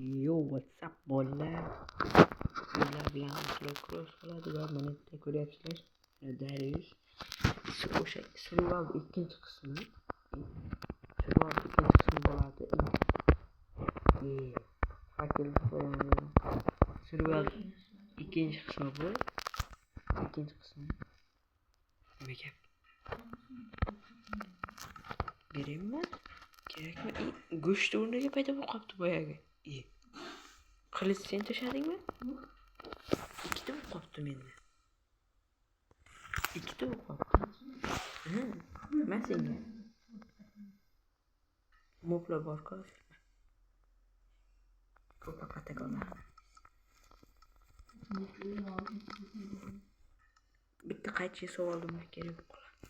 Yo, what's up bolalar? Sizlar bilan cross qiladi va mana bitta ko'ryapsizlar. Darius. O'sha survival ikkinchi qismi. Survival ikkinchi qismi bo'ladi. Fakir survival ikkinchi qismi bu. İkinci qismi. Nima gap? Beraymi? Kerakmi? Go'sht o'rniga paydo bo'lib qolibdi boyagi. Qilich sen tashladingmi? Ikkita bo'lib qolibdi menda. Ikkita bo'lib qolibdi. Men senga. Moblar bor-ku. Ko'pa qatakolar. Bitta qaychi savoldim kerak qoladi.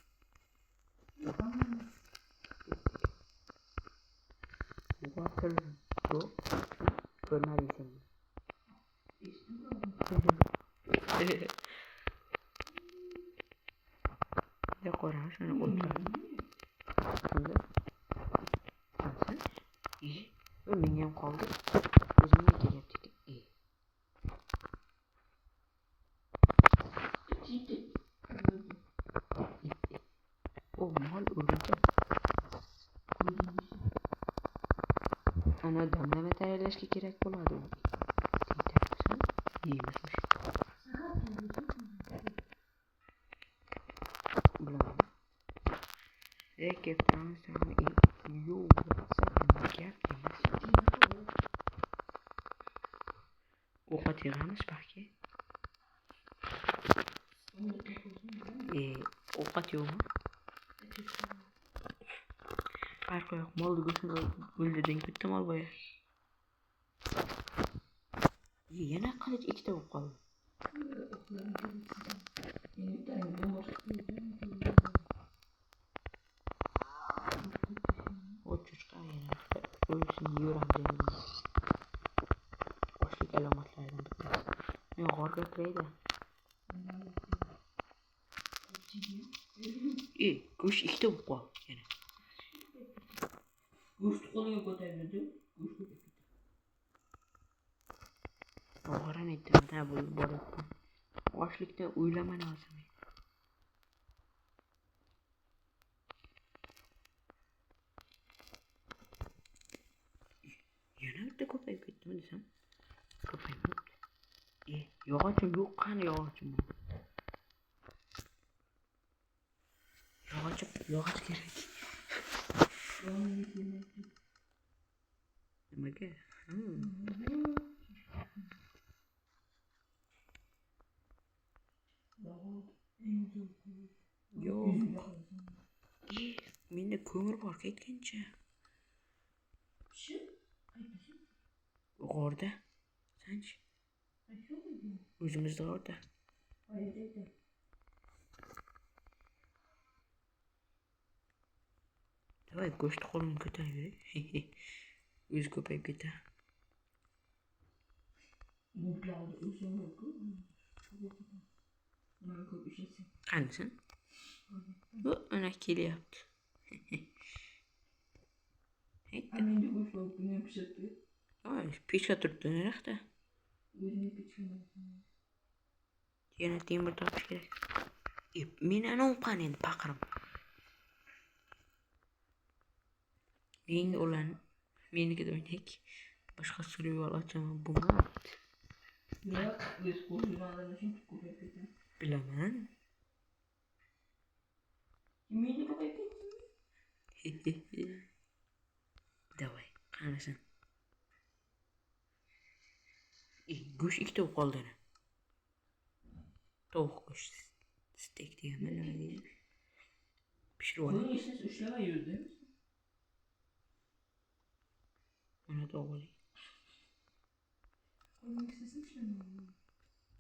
Water go ko'rmadingizmi? Ya qo'raq shuni o'tiradi. Shunda. Menga ham qoldi. O'zimga kelyapti. O mol o'rgildi. Ana damlama tayyorlashga kerak bo'ladi. Yeymiz. Bular. Kaptan sami yo gap emas. Ovqat yig'amiz balki. Ovqat yo'qmi? Farqi yo'q. Molni go'shtini o'ldirding, bitta mol boya. Yana qilich ikkita bo'lib qoldi. O'chishqa yana o'lsin yuradi. Ochlik alomatlaridan bittasi. Men g'orga kiraydi. Go'sht ikkita bo'lib qoldi yana. Go'sht qo'liga ko'tarildi. Og'ran aytdim, bo'lib boribdi. Ochlikdan o'ylamay olsam. Yana bitta ko'payib ketdimi desam? Ko'paymabdi. Yog'ochim yo'q, qani yog'ochim? Yog'och kerak. Nimaga? Yo'q. Menda ko'mir bor ketgancha. G'orda. Sanchi? O'zimizda g'orda. Davay go'sht qo'limni ko'tarib yuray. O'zi ko'payib ketadi. Qanisin? Bu ana kelyapti. Pechga turibdi narxda. Yana temir topish kerak. Men ana o'qan endi paqirim. Menga ulan meniki o'ynak. Boshqa survival ochaman bo'lmayapti. Yo'q, o'z qo'limdan shuncha ko'payib ketdi. Bilaman. Meniki ko'payib ketdi. Davay, qanasan? Go'sht ikkita bo'lib qoldi. Tovuq go'sht. Steak deganmi nima deydi? Pishirib oling. Buni ishni ushlamay yurdi. Mana to'g'ri.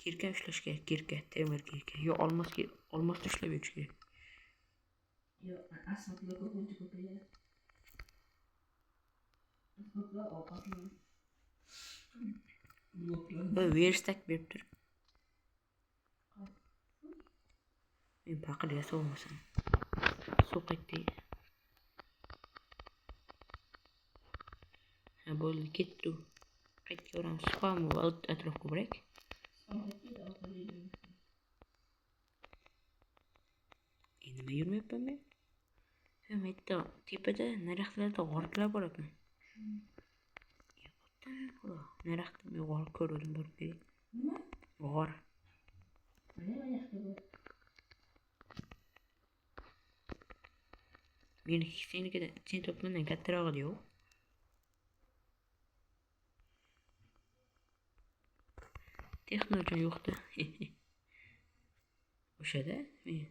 Kirka ushlash kerak, kirka, temir kirka. Yo, olmos ushlab yurish kerak. Yo, asfaltga ko'pincha ko'payadi. Asfaltga ovqatlar. Bu verstak berib tur. Men paqirga solmasam. Suv qaytdi. Ha bo'ldi, ketdi. So'ram spam va atrofga bırak. Nima yurmayapman men? Hem aytdi, tepada narxlarda g'orlar bor ekan. Narxda men g'or ko'rdim borib kelay. Nima? G'or. Senikida sen topgandan kattaroq edi-yu. Texnojon yo'qda. O'shada men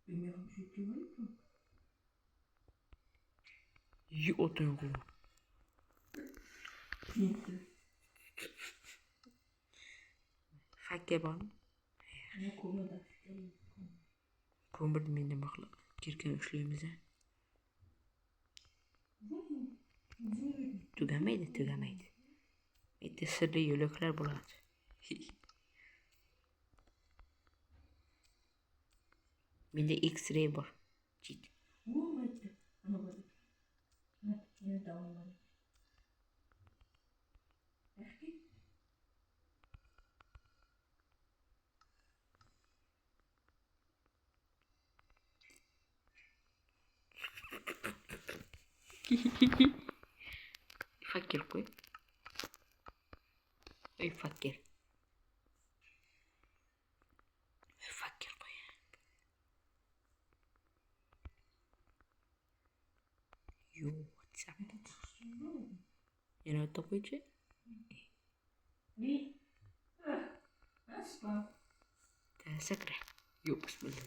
bilmiyorum şu kim. İyi oturuyor. Fakke var mı? Ne konuda? Ko'mirdim endi maqlab. Kirgan ushlaymiz. Tugamaydi. Bitta sirli yo'laklar bo'ladi. Menda X-ray bor. Chit. Fakir koy. Ey fakir. Fakir koy. Yo, WhatsApp. Yana topuycu. Ne? Nasıl? Sakra. Yo, bismillah.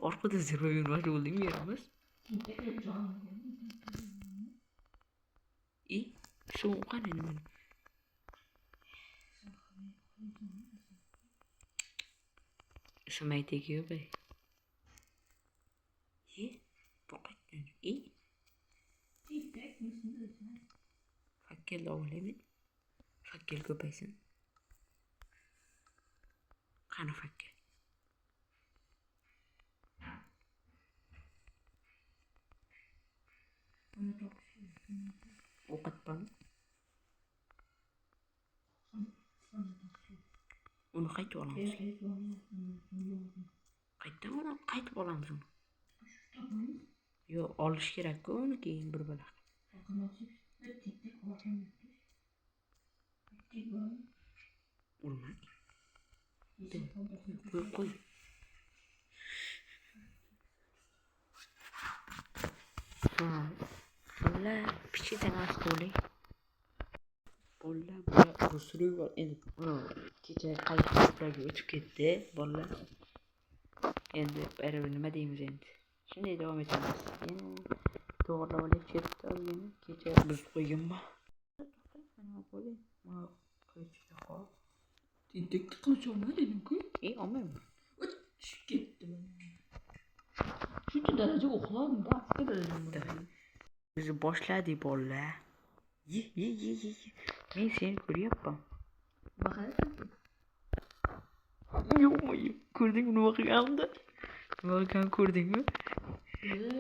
Arkada zirve var olayım yaramaz. İyi. Soğuk kan benim. Samay tekiyor be. İyi. Bakın. İyi. Fakir olayım. Fakir köpeysin. Kana fakir. Okat bana. Onu kayıt olamaz. Kayıt olamaz onu. Yo, alış gerek onu keyin bir balak. Olmaz. Koy. Bolla pichiden asqoli. Bolla bu sürü var. Endi kecha qaytib o'tib ketdi. Bolla. Endi baribir nima deymiz endi. Shunday davom etamiz. Yana to'g'rilab olib ketdi yana kecha biz qo'yganmi? Mana qo'ying. Ma qo'yishda qol. Tindik qilish olmadingku? Olmayman. Tushib ketdi mana. Shuncha daraja uxladim, pastga daraja. Biz boshladik bolla. Ye. Men seni ko'ryapman. Baqalasana. Yo'qmi? Ko'rdingmi nima qilganimni? Nima qilgan ko'rdingmi? Yurma.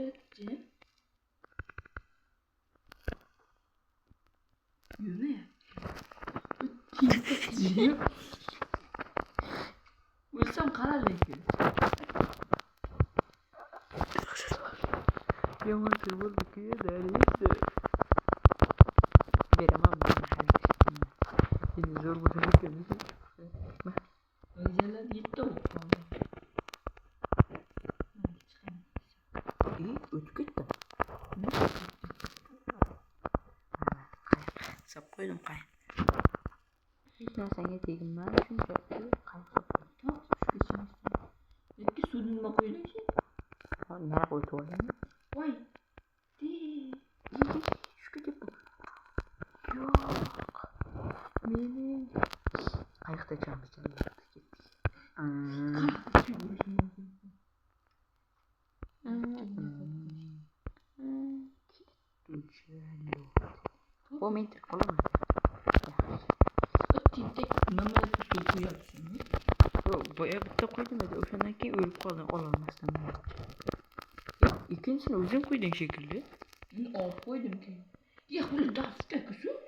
O'lsam qara lekin. Yomon bo'ldi-ku, darisi. Beraman men hali. Endi zo'r bo'lar ekan. O'yinlar yetti o'qildi. O'tib ketdi. Sap qo'ydim qay. Hech narsaga tegmayman, shunchaki qayqib turib. Yoki suvni nima qo'yilishi? Nari qo'yib olaymi? Voy. Shuga deb. Yo'q. Meni qayiqda chambicham ketdik. Bu men tek qolaman. Tintek nima deb qo'yapsan? Yo'q, boya bitta qo'ydim edi, o'shandan keyin o'lib qoldim, ololmasdan. Ikkinchisini o'zim qo'ydim shekilli. Men olib qo'ydim keyin. Ya qo'li darsga suv.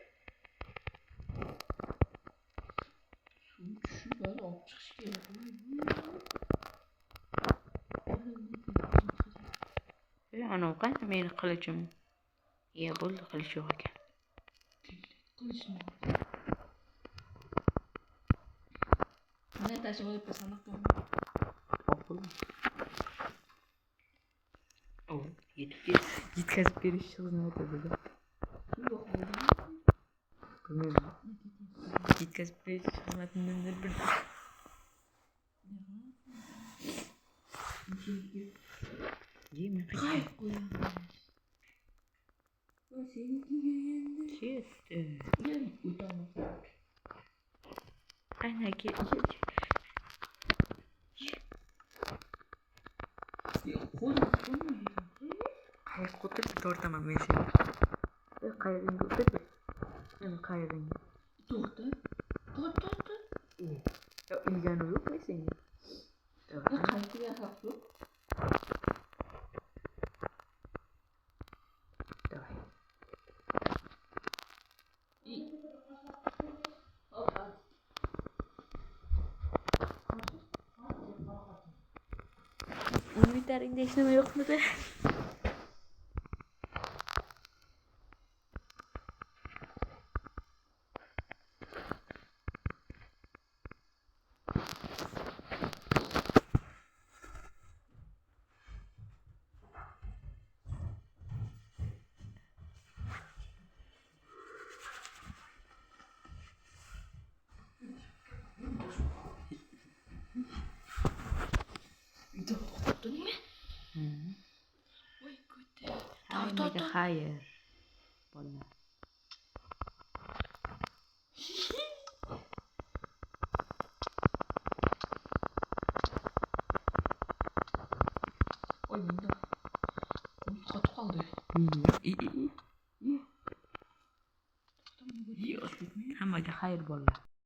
Suv tushib olib chiqish kerak. Ana qani meni qilichim. Ya bo'ldi qilish yo'q ekan. Qilishni. Mana tashib olib sanoqman. Oqil. O, yetkazib berish xizmati dedi. Yo'q bo'ldi. Bilmayman. Yetkazib berish xizmatini bildim. Yeme Hay qo'yamiz. Va senikiga endi. ketdi. Gel o'taman. Ana ket. Qo'lim qo'ymaydi. Qayoqqa o'tirib tortaman men seni. Qayoqqa o'tirib? Ana qayoqqa? To'xta. To'xta. Ya ilgani yo'q senga. Qayoqqa yaqaqdi? Давай. Umidlaringda hech nima yo'qmidi? To'xtatdingmi? Voy ko'ta. Hammaga xayr. Bolalar. Voy bunda. Qotib qoldi. Hammaga xayr bolalar.